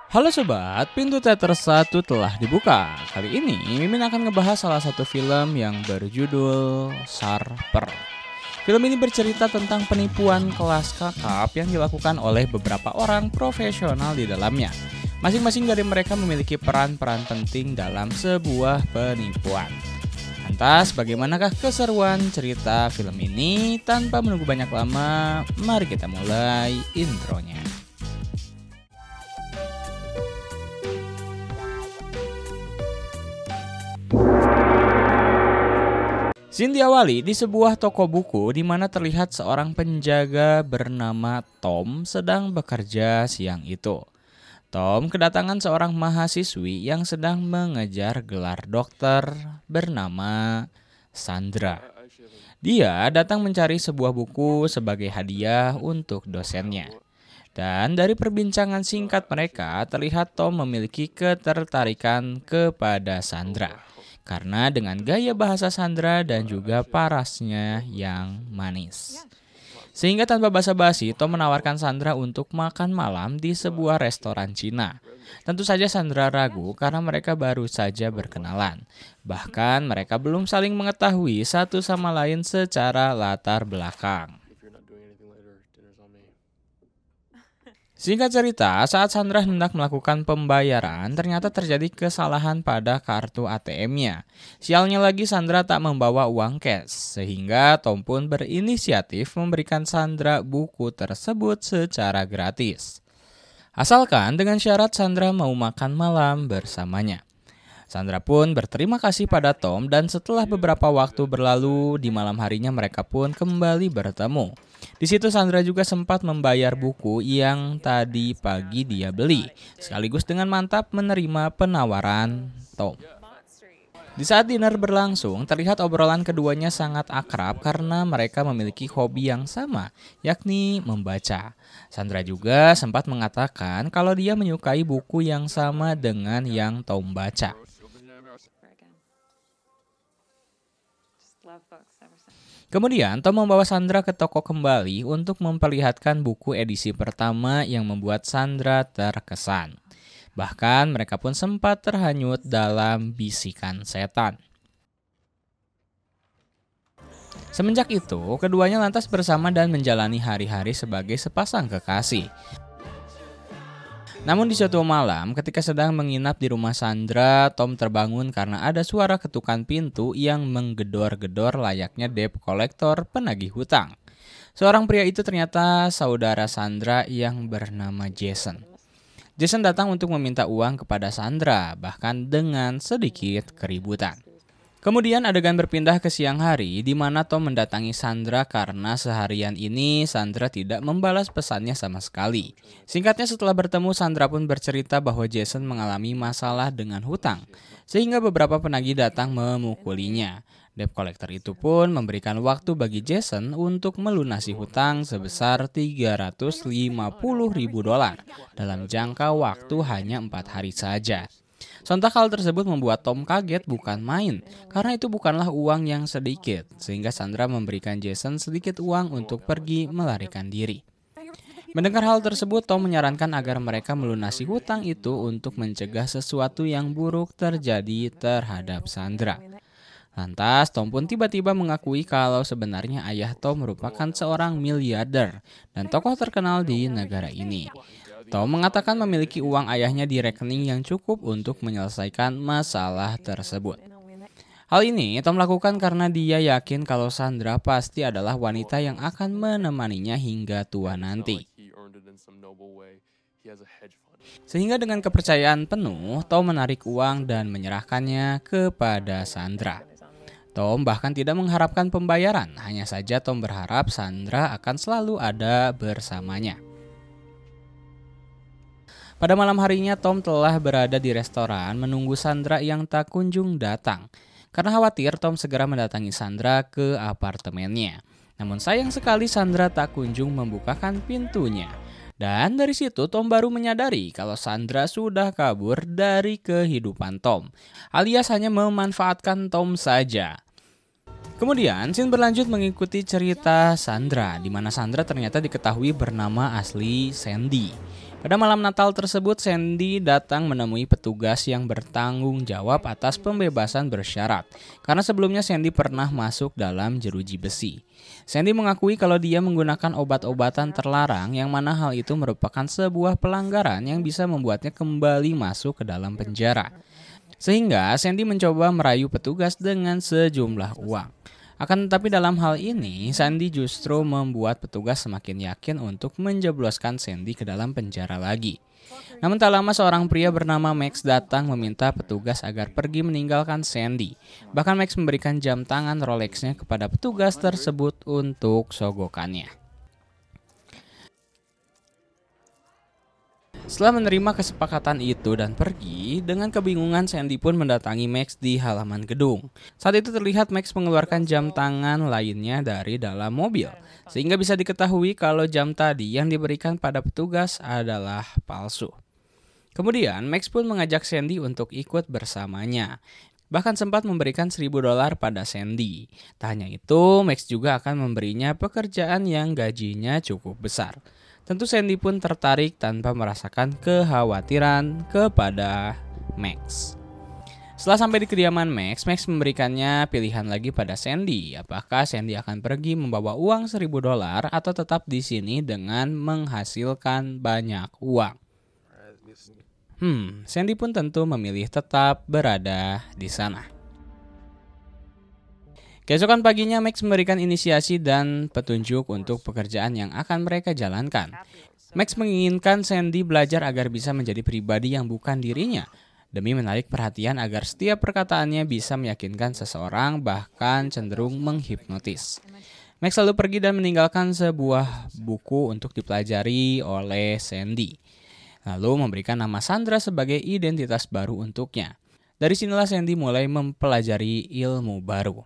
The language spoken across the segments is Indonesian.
Halo sobat, pintu teater 1 telah dibuka. Kali ini Mimin akan ngebahas salah satu film yang berjudul Sharper. Film ini bercerita tentang penipuan kelas kakap yang dilakukan oleh beberapa orang profesional di dalamnya. Masing-masing dari mereka memiliki peran-peran penting dalam sebuah penipuan. Lantas, bagaimanakah keseruan cerita film ini? Tanpa menunggu banyak lama, mari kita mulai intronya. Scene diawali di sebuah toko buku di mana terlihat seorang penjaga bernama Tom sedang bekerja siang itu. Tom kedatangan seorang mahasiswi yang sedang mengejar gelar dokter bernama Sandra. Dia datang mencari sebuah buku sebagai hadiah untuk dosennya. Dan dari perbincangan singkat mereka, terlihat Tom memiliki ketertarikan kepada Sandra. Karena dengan gaya bahasa Sandra dan juga parasnya yang manis. Sehingga tanpa basa-basi, Tom menawarkan Sandra untuk makan malam di sebuah restoran Cina. Tentu saja Sandra ragu karena mereka baru saja berkenalan. Bahkan mereka belum saling mengetahui satu sama lain secara latar belakang. Singkat cerita, saat Sandra hendak melakukan pembayaran, ternyata terjadi kesalahan pada kartu ATM-nya. Sialnya lagi Sandra tak membawa uang cash, sehingga Tom pun berinisiatif memberikan Sandra buku tersebut secara gratis. Asalkan dengan syarat Sandra mau makan malam bersamanya. Sandra pun berterima kasih pada Tom dan setelah beberapa waktu berlalu, di malam harinya mereka pun kembali bertemu. Di situ Sandra juga sempat membayar buku yang tadi pagi dia beli, sekaligus dengan mantap menerima penawaran Tom. Di saat dinner berlangsung, terlihat obrolan keduanya sangat akrab karena mereka memiliki hobi yang sama, yakni membaca. Sandra juga sempat mengatakan kalau dia menyukai buku yang sama dengan yang Tom baca. Kemudian Tom membawa Sandra ke toko kembali untuk memperlihatkan buku edisi pertama yang membuat Sandra terkesan. Bahkan mereka pun sempat terhanyut dalam bisikan setan. Semenjak itu, keduanya lantas bersama dan menjalani hari-hari sebagai sepasang kekasih. Namun di suatu malam, ketika sedang menginap di rumah Sandra, Tom terbangun karena ada suara ketukan pintu yang menggedor-gedor layaknya debt collector penagih hutang. Seorang pria itu ternyata saudara Sandra yang bernama Jason. Jason datang untuk meminta uang kepada Sandra, bahkan dengan sedikit keributan. Kemudian adegan berpindah ke siang hari di mana Tom mendatangi Sandra karena seharian ini Sandra tidak membalas pesannya sama sekali. Singkatnya setelah bertemu, Sandra pun bercerita bahwa Jason mengalami masalah dengan hutang, sehingga beberapa penagih datang memukulinya. Debt collector itu pun memberikan waktu bagi Jason untuk melunasi hutang sebesar $350.000 dalam jangka waktu hanya 4 hari saja. Sontak hal tersebut membuat Tom kaget bukan main, karena itu bukanlah uang yang sedikit, sehingga Sandra memberikan Jason sedikit uang untuk pergi melarikan diri. Mendengar hal tersebut, Tom menyarankan agar mereka melunasi hutang itu untuk mencegah sesuatu yang buruk terjadi terhadap Sandra. Lantas, Tom pun tiba-tiba mengakui kalau sebenarnya ayah Tom merupakan seorang miliarder dan tokoh terkenal di negara ini. Tom mengatakan memiliki uang ayahnya di rekening yang cukup untuk menyelesaikan masalah tersebut. Hal ini Tom lakukan karena dia yakin kalau Sandra pasti adalah wanita yang akan menemaninya hingga tua nanti. Sehingga dengan kepercayaan penuh, Tom menarik uang dan menyerahkannya kepada Sandra. Tom bahkan tidak mengharapkan pembayaran, hanya saja Tom berharap Sandra akan selalu ada bersamanya. Pada malam harinya, Tom telah berada di restoran menunggu Sandra yang tak kunjung datang. Karena khawatir, Tom segera mendatangi Sandra ke apartemennya. Namun sayang sekali Sandra tak kunjung membukakan pintunya. Dan dari situ Tom baru menyadari kalau Sandra sudah kabur dari kehidupan Tom, alias hanya memanfaatkan Tom saja. Kemudian, scene berlanjut mengikuti cerita Sandra, di mana Sandra ternyata diketahui bernama asli Sandy. Pada malam Natal tersebut, Sandy datang menemui petugas yang bertanggung jawab atas pembebasan bersyarat. Karena sebelumnya Sandy pernah masuk dalam jeruji besi. Sandy mengakui kalau dia menggunakan obat-obatan terlarang yang mana hal itu merupakan sebuah pelanggaran yang bisa membuatnya kembali masuk ke dalam penjara. Sehingga Sandy mencoba merayu petugas dengan sejumlah uang. Akan tetapi dalam hal ini, Sandy justru membuat petugas semakin yakin untuk menjebloskan Sandy ke dalam penjara lagi. Namun tak lama seorang pria bernama Max datang meminta petugas agar pergi meninggalkan Sandy. Bahkan Max memberikan jam tangan Rolex-nya kepada petugas tersebut untuk sogokannya. Setelah menerima kesepakatan itu dan pergi, dengan kebingungan Sandy pun mendatangi Max di halaman gedung. Saat itu terlihat Max mengeluarkan jam tangan lainnya dari dalam mobil, sehingga bisa diketahui kalau jam tadi yang diberikan pada petugas adalah palsu. Kemudian Max pun mengajak Sandy untuk ikut bersamanya. Bahkan sempat memberikan $1.000 pada Sandy. Tak hanya itu, Max juga akan memberinya pekerjaan yang gajinya cukup besar. Tentu Sandy pun tertarik tanpa merasakan kekhawatiran kepada Max. Setelah sampai di kediaman Max memberikannya pilihan lagi pada Sandy. Apakah Sandy akan pergi membawa uang $1.000 atau tetap di sini dengan menghasilkan banyak uang? Sandy pun tentu memilih tetap berada di sana. Keesokan paginya Max memberikan inisiasi dan petunjuk untuk pekerjaan yang akan mereka jalankan. Max menginginkan Sandy belajar agar bisa menjadi pribadi yang bukan dirinya, demi menarik perhatian agar setiap perkataannya bisa meyakinkan seseorang, bahkan cenderung menghipnotis. Max lalu pergi dan meninggalkan sebuah buku untuk dipelajari oleh Sandy, lalu memberikan nama Sandra sebagai identitas baru untuknya. Dari sinilah Sandy mulai mempelajari ilmu baru.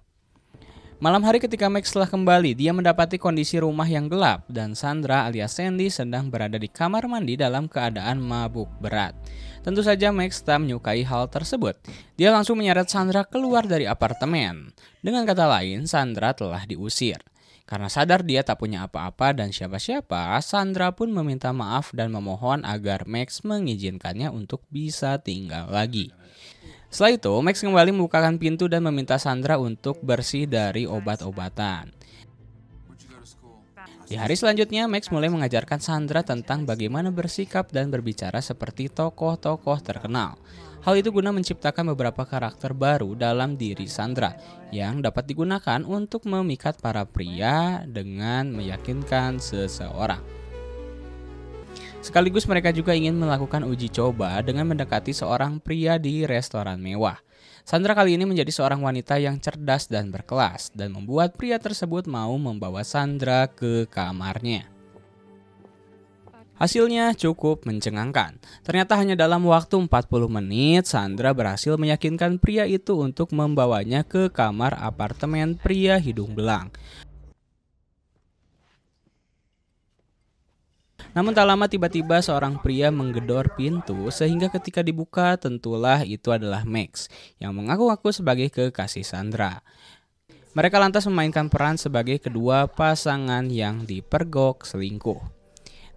Malam hari ketika Max telah kembali, dia mendapati kondisi rumah yang gelap dan Sandra alias Sandy sedang berada di kamar mandi dalam keadaan mabuk berat. Tentu saja Max tak menyukai hal tersebut. Dia langsung menyeret Sandra keluar dari apartemen. Dengan kata lain, Sandra telah diusir. Karena sadar dia tak punya apa-apa dan siapa-siapa, Sandra pun meminta maaf dan memohon agar Max mengizinkannya untuk bisa tinggal lagi. Setelah itu, Max kembali membukakan pintu dan meminta Sandra untuk bersih dari obat-obatan. Di hari selanjutnya, Max mulai mengajarkan Sandra tentang bagaimana bersikap dan berbicara seperti tokoh-tokoh terkenal. Hal itu guna menciptakan beberapa karakter baru dalam diri Sandra yang dapat digunakan untuk memikat para pria dengan meyakinkan seseorang. Sekaligus mereka juga ingin melakukan uji coba dengan mendekati seorang pria di restoran mewah. Sandra kali ini menjadi seorang wanita yang cerdas dan berkelas dan membuat pria tersebut mau membawa Sandra ke kamarnya. Hasilnya cukup mencengangkan. Ternyata hanya dalam waktu 40 menit Sandra berhasil meyakinkan pria itu untuk membawanya ke kamar apartemen pria hidung belang. Namun tak lama tiba-tiba seorang pria menggedor pintu sehingga ketika dibuka tentulah itu adalah Max yang mengaku-ngaku sebagai kekasih Sandra. Mereka lantas memainkan peran sebagai kedua pasangan yang dipergok selingkuh.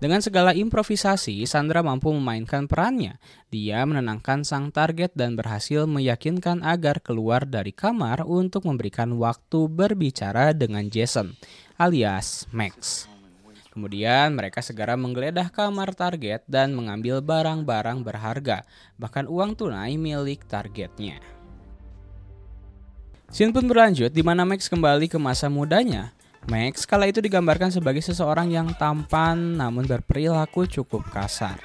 Dengan segala improvisasi, Sandra mampu memainkan perannya. Dia menenangkan sang target dan berhasil meyakinkan agar keluar dari kamar untuk memberikan waktu berbicara dengan Jason alias Max. Kemudian mereka segera menggeledah kamar target dan mengambil barang-barang berharga, bahkan uang tunai milik targetnya. Scene pun berlanjut di mana Max kembali ke masa mudanya. Max kala itu digambarkan sebagai seseorang yang tampan namun berperilaku cukup kasar.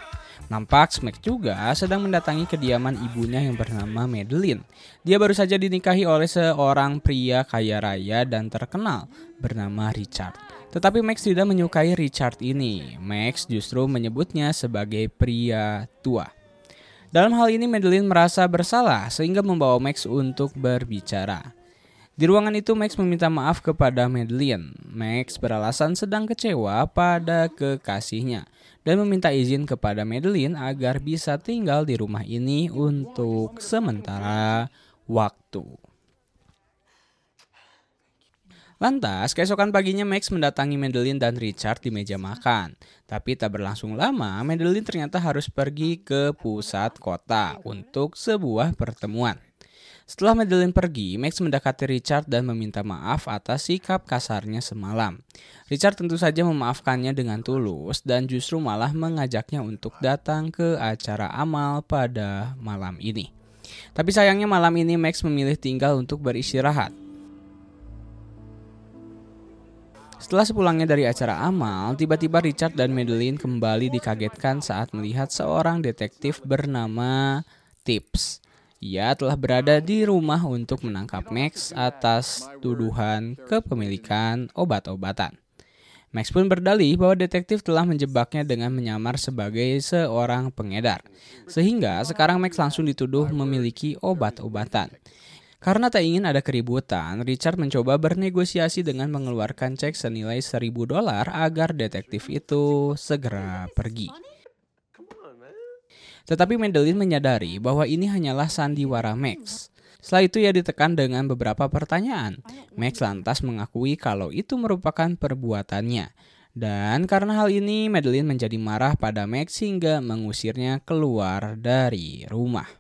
Nampak Max juga sedang mendatangi kediaman ibunya yang bernama Madeline. Dia baru saja dinikahi oleh seorang pria kaya raya dan terkenal bernama Richard. Tetapi Max tidak menyukai Richard ini. Max justru menyebutnya sebagai pria tua. Dalam hal ini Madeline merasa bersalah sehingga membawa Max untuk berbicara. Di ruangan itu Max meminta maaf kepada Madeline. Max beralasan sedang kecewa pada kekasihnya dan meminta izin kepada Madeline agar bisa tinggal di rumah ini untuk sementara waktu. Lantas, keesokan paginya Max mendatangi Madeline dan Richard di meja makan. Tapi tak berlangsung lama, Madeline ternyata harus pergi ke pusat kota untuk sebuah pertemuan. Setelah Madeline pergi, Max mendekati Richard dan meminta maaf atas sikap kasarnya semalam. Richard tentu saja memaafkannya dengan tulus dan justru malah mengajaknya untuk datang ke acara amal pada malam ini. Tapi sayangnya malam ini Max memilih tinggal untuk beristirahat. Setelah sepulangnya dari acara amal, tiba-tiba Richard dan Madeline kembali dikagetkan saat melihat seorang detektif bernama Tips. Ia telah berada di rumah untuk menangkap Max atas tuduhan kepemilikan obat-obatan. Max pun berdalih bahwa detektif telah menjebaknya dengan menyamar sebagai seorang pengedar. Sehingga sekarang Max langsung dituduh memiliki obat-obatan. Karena tak ingin ada keributan, Richard mencoba bernegosiasi dengan mengeluarkan cek senilai $1.000 agar detektif itu segera pergi. Tetapi Madeline menyadari bahwa ini hanyalah sandiwara Max. Setelah itu ia ditekan dengan beberapa pertanyaan. Max lantas mengakui kalau itu merupakan perbuatannya. Dan karena hal ini, Madeline menjadi marah pada Max hingga mengusirnya keluar dari rumah.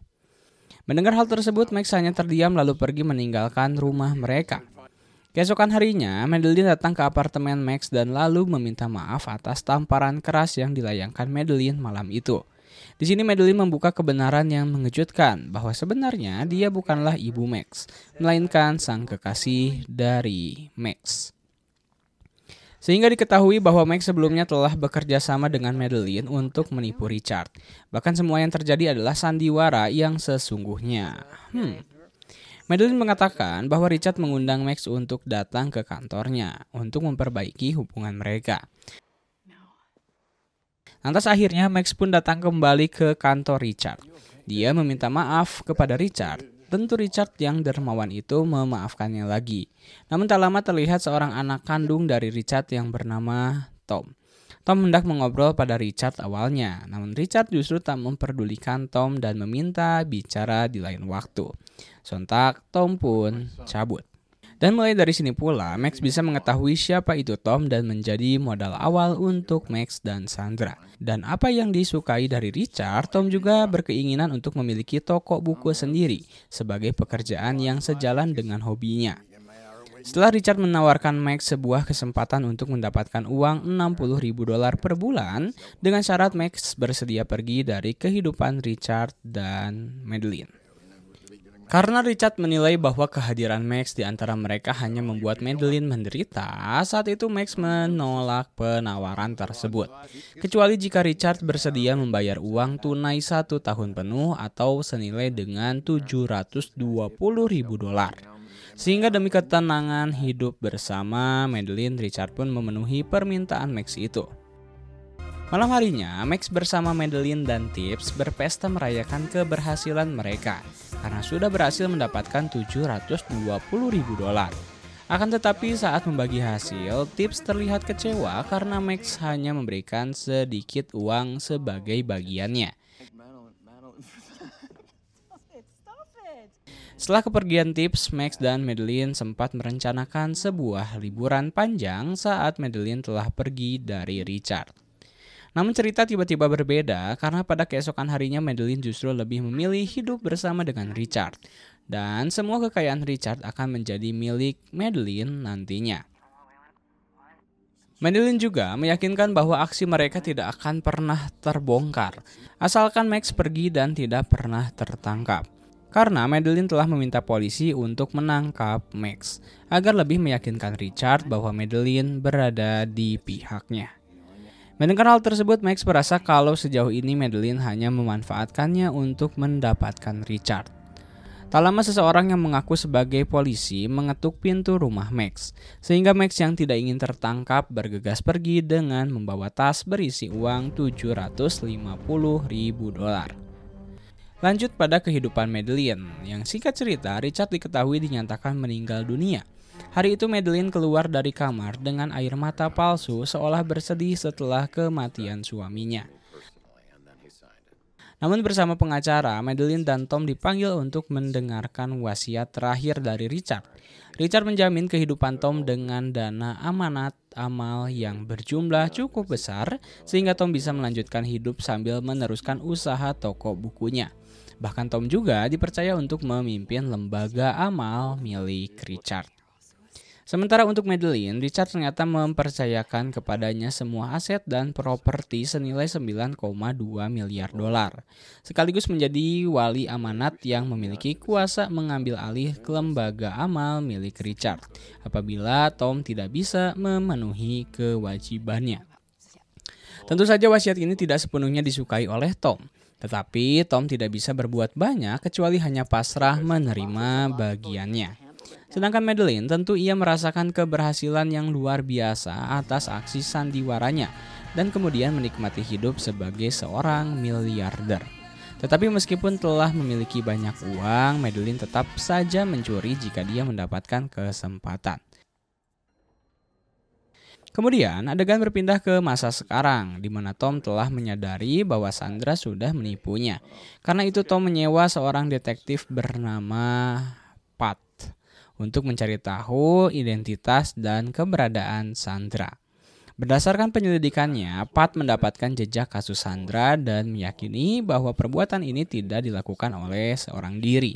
Mendengar hal tersebut, Max hanya terdiam lalu pergi meninggalkan rumah mereka. Keesokan harinya, Madeline datang ke apartemen Max dan lalu meminta maaf atas tamparan keras yang dilayangkan Madeline malam itu. Di sini Madeline membuka kebenaran yang mengejutkan bahwa sebenarnya dia bukanlah ibu Max, melainkan sang kekasih dari Max. Sehingga diketahui bahwa Max sebelumnya telah bekerja sama dengan Madeline untuk menipu Richard. Bahkan semua yang terjadi adalah sandiwara yang sesungguhnya. Madeline mengatakan bahwa Richard mengundang Max untuk datang ke kantornya untuk memperbaiki hubungan mereka. Lantas akhirnya Max pun datang kembali ke kantor Richard. Dia meminta maaf kepada Richard. Tentu Richard yang dermawan itu memaafkannya lagi. Namun tak lama terlihat seorang anak kandung dari Richard yang bernama Tom. Tom hendak mengobrol pada Richard awalnya, namun Richard justru tak memperdulikan Tom dan meminta bicara di lain waktu. Sontak Tom pun cabut. Dan mulai dari sini pula, Max bisa mengetahui siapa itu Tom dan menjadi modal awal untuk Max dan Sandra. Dan apa yang disukai dari Richard, Tom juga berkeinginan untuk memiliki toko buku sendiri sebagai pekerjaan yang sejalan dengan hobinya. Setelah Richard menawarkan Max sebuah kesempatan untuk mendapatkan uang $60.000 per bulan, dengan syarat Max bersedia pergi dari kehidupan Richard dan Madeline. Karena Richard menilai bahwa kehadiran Max di antara mereka hanya membuat Madeline menderita, saat itu Max menolak penawaran tersebut. Kecuali jika Richard bersedia membayar uang tunai 1 tahun penuh atau senilai dengan $720.000. Sehingga demi ketenangan hidup bersama Madeline, Richard pun memenuhi permintaan Max itu. Malam harinya, Max bersama Madeline dan Tips berpesta merayakan keberhasilan mereka karena sudah berhasil mendapatkan $720.000. Akan tetapi saat membagi hasil, Tips terlihat kecewa karena Max hanya memberikan sedikit uang sebagai bagiannya. Setelah kepergian Tips, Max dan Madeline sempat merencanakan sebuah liburan panjang saat Madeline telah pergi dari Richard. Namun cerita tiba-tiba berbeda karena pada keesokan harinya Madeline justru lebih memilih hidup bersama dengan Richard. Dan semua kekayaan Richard akan menjadi milik Madeline nantinya. Madeline juga meyakinkan bahwa aksi mereka tidak akan pernah terbongkar, asalkan Max pergi dan tidak pernah tertangkap. Karena Madeline telah meminta polisi untuk menangkap Max, agar lebih meyakinkan Richard bahwa Madeline berada di pihaknya. Mendengar hal tersebut, Max merasa kalau sejauh ini Madeline hanya memanfaatkannya untuk mendapatkan Richard. Tak lama seseorang yang mengaku sebagai polisi mengetuk pintu rumah Max, sehingga Max yang tidak ingin tertangkap bergegas pergi dengan membawa tas berisi uang $750.000. Lanjut pada kehidupan Madeline, yang singkat cerita Richard diketahui dinyatakan meninggal dunia. Hari itu Madeline keluar dari kamar dengan air mata palsu seolah bersedih setelah kematian suaminya. Namun bersama pengacara, Madeline dan Tom dipanggil untuk mendengarkan wasiat terakhir dari Richard. Richard menjamin kehidupan Tom dengan dana amanat amal yang berjumlah cukup besar sehingga Tom bisa melanjutkan hidup sambil meneruskan usaha toko bukunya. Bahkan Tom juga dipercaya untuk memimpin lembaga amal milik Richard. Sementara untuk Madeline, Richard ternyata mempercayakan kepadanya semua aset dan properti senilai 9,2 miliar dolar. Sekaligus menjadi wali amanat yang memiliki kuasa mengambil alih ke lembaga amal milik Richard apabila Tom tidak bisa memenuhi kewajibannya. Tentu saja wasiat ini tidak sepenuhnya disukai oleh Tom. Tetapi Tom tidak bisa berbuat banyak kecuali hanya pasrah menerima bagiannya. Sedangkan Madeline tentu ia merasakan keberhasilan yang luar biasa atas aksi sandiwaranya dan kemudian menikmati hidup sebagai seorang miliarder. Tetapi meskipun telah memiliki banyak uang, Madeline tetap saja mencuri jika dia mendapatkan kesempatan. Kemudian adegan berpindah ke masa sekarang, di mana Tom telah menyadari bahwa Sandra sudah menipunya. Karena itu Tom menyewa seorang detektif bernama Pat untuk mencari tahu identitas dan keberadaan Sandra. Berdasarkan penyelidikannya, Pat mendapatkan jejak kasus Sandra dan meyakini bahwa perbuatan ini tidak dilakukan oleh seorang diri.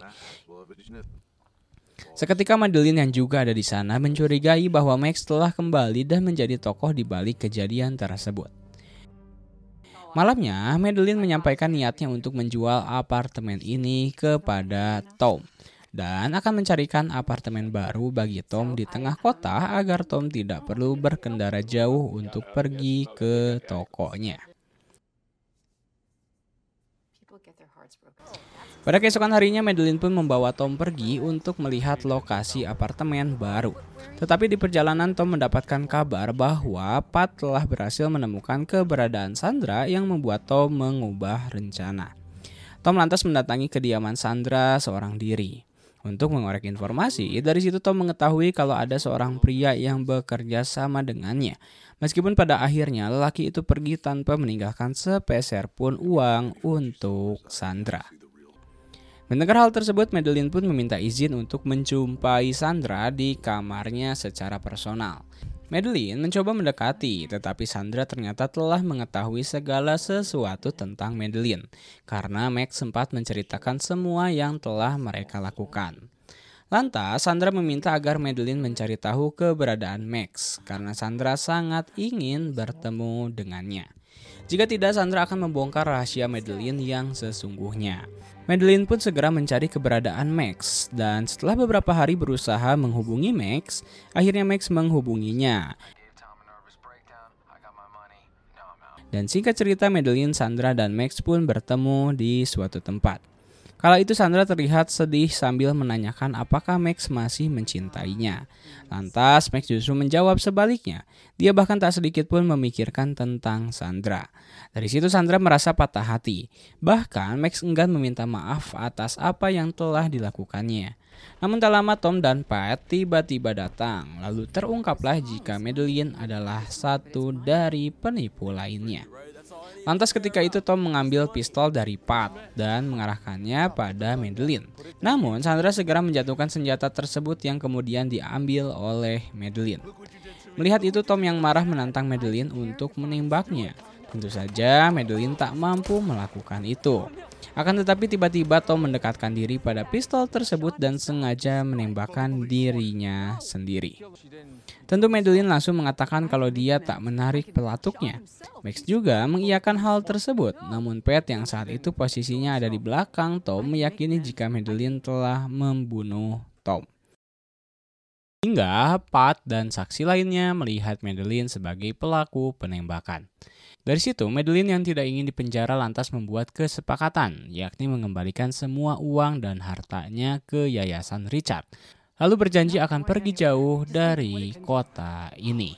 Seketika Madeline yang juga ada di sana mencurigai bahwa Max telah kembali dan menjadi tokoh di balik kejadian tersebut. Malamnya, Madeline menyampaikan niatnya untuk menjual apartemen ini kepada Tom dan akan mencarikan apartemen baru bagi Tom di tengah kota agar Tom tidak perlu berkendara jauh untuk pergi ke tokonya. Pada keesokan harinya, Madeline pun membawa Tom pergi untuk melihat lokasi apartemen baru. Tetapi di perjalanan Tom mendapatkan kabar bahwa Pat telah berhasil menemukan keberadaan Sandra yang membuat Tom mengubah rencana. Tom lantas mendatangi kediaman Sandra seorang diri. Untuk mengorek informasi, dari situ Tom mengetahui kalau ada seorang pria yang bekerja sama dengannya. Meskipun pada akhirnya lelaki itu pergi tanpa meninggalkan sepeser pun uang untuk Sandra. Mendengar hal tersebut, Madeline pun meminta izin untuk menjumpai Sandra di kamarnya secara personal. Madeline mencoba mendekati, tetapi Sandra ternyata telah mengetahui segala sesuatu tentang Madeline, karena Max sempat menceritakan semua yang telah mereka lakukan. Lantas, Sandra meminta agar Madeline mencari tahu keberadaan Max, karena Sandra sangat ingin bertemu dengannya. Jika tidak, Sandra akan membongkar rahasia Madeline yang sesungguhnya. Madeline pun segera mencari keberadaan Max, dan setelah beberapa hari berusaha menghubungi Max, akhirnya Max menghubunginya. Dan singkat cerita, Madeline, Sandra, dan Max pun bertemu di suatu tempat. Kala itu Sandra terlihat sedih sambil menanyakan apakah Max masih mencintainya. Lantas Max justru menjawab sebaliknya. Dia bahkan tak sedikit pun memikirkan tentang Sandra. Dari situ Sandra merasa patah hati. Bahkan Max enggan meminta maaf atas apa yang telah dilakukannya. Namun tak lama Tom dan Pat tiba-tiba datang. Lalu terungkaplah jika Madeline adalah satu dari penipu lainnya. Lantas ketika itu Tom mengambil pistol dari Pat dan mengarahkannya pada Madeline. Namun Sandra segera menjatuhkan senjata tersebut yang kemudian diambil oleh Madeline. Melihat itu Tom yang marah menantang Madeline untuk menembaknya. Tentu saja Madeline tak mampu melakukan itu. Akan tetapi tiba-tiba Tom mendekatkan diri pada pistol tersebut dan sengaja menembakkan dirinya sendiri. Tentu Madeline langsung mengatakan kalau dia tak menarik pelatuknya. Max juga mengiyakan hal tersebut, namun Pat yang saat itu posisinya ada di belakang Tom meyakini jika Madeline telah membunuh Tom. Hingga Pat dan saksi lainnya melihat Madeline sebagai pelaku penembakan. Dari situ, Madeline yang tidak ingin dipenjara lantas membuat kesepakatan, yakni mengembalikan semua uang dan hartanya ke Yayasan Richard. Lalu berjanji akan pergi jauh dari kota ini.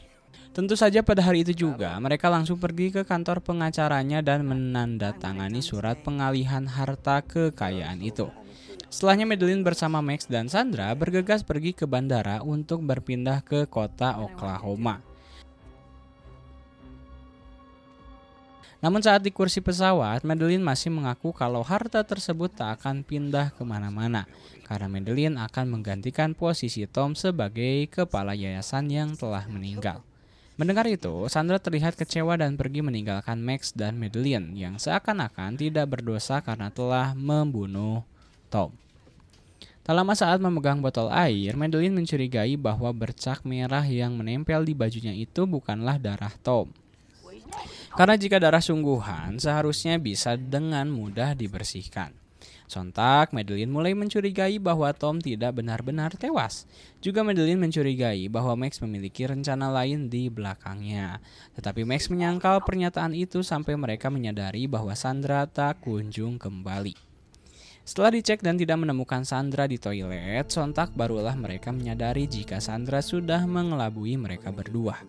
Tentu saja pada hari itu juga, mereka langsung pergi ke kantor pengacaranya dan menandatangani surat pengalihan harta kekayaan itu. Setelahnya Madeline bersama Max dan Sandra bergegas pergi ke bandara untuk berpindah ke kota Oklahoma. Namun saat di kursi pesawat, Madeline masih mengaku kalau harta tersebut tak akan pindah kemana-mana, karena Madeline akan menggantikan posisi Tom sebagai kepala yayasan yang telah meninggal. Mendengar itu, Sandra terlihat kecewa dan pergi meninggalkan Max dan Madeline yang seakan-akan tidak berdosa karena telah membunuh Tom. Tak lama saat memegang botol air, Madeline mencurigai bahwa bercak merah yang menempel di bajunya itu bukanlah darah Tom. Karena jika darah sungguhan, seharusnya bisa dengan mudah dibersihkan. Sontak, Madeline mulai mencurigai bahwa Tom tidak benar-benar tewas. Juga Madeline mencurigai bahwa Max memiliki rencana lain di belakangnya. Tetapi Max menyangkal pernyataan itu sampai mereka menyadari bahwa Sandra tak kunjung kembali. Setelah dicek dan tidak menemukan Sandra di toilet, sontak barulah mereka menyadari jika Sandra sudah mengelabui mereka berdua.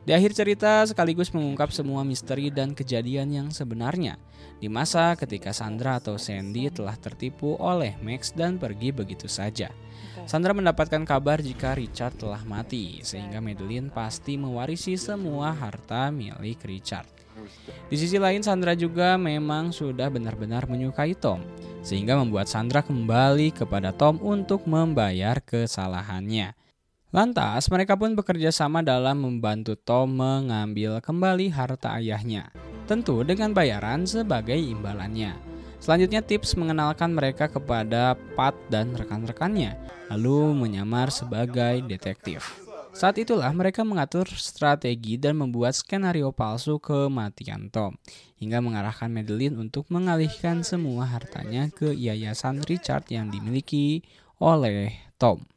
Di akhir cerita sekaligus mengungkap semua misteri dan kejadian yang sebenarnya di masa ketika Sandra atau Sandy telah tertipu oleh Max dan pergi begitu saja. Sandra mendapatkan kabar jika Richard telah mati, sehingga Madeline pasti mewarisi semua harta milik Richard. Di sisi lain, Sandra juga memang sudah benar-benar menyukai Tom, sehingga membuat Sandra kembali kepada Tom untuk membayar kesalahannya. Lantas, mereka pun bekerja sama dalam membantu Tom mengambil kembali harta ayahnya, tentu dengan bayaran sebagai imbalannya. Selanjutnya, tips mengenalkan mereka kepada Pat dan rekan-rekannya, lalu menyamar sebagai detektif. Saat itulah mereka mengatur strategi dan membuat skenario palsu kematian Tom, hingga mengarahkan Madeline untuk mengalihkan semua hartanya ke yayasan Richard yang dimiliki oleh Tom.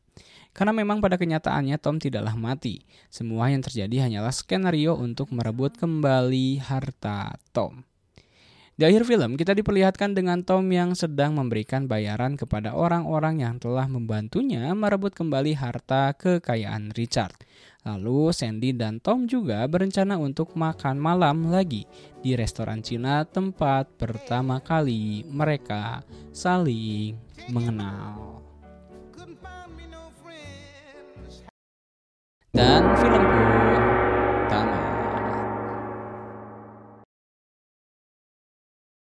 Karena memang pada kenyataannya Tom tidaklah mati. Semua yang terjadi hanyalah skenario untuk merebut kembali harta Tom. Di akhir film, kita diperlihatkan dengan Tom yang sedang memberikan bayaran kepada orang-orang yang telah membantunya merebut kembali harta kekayaan Richard. Lalu Sandy dan Tom juga berencana untuk makan malam lagi di restoran Cina tempat pertama kali mereka saling mengenal. Dan film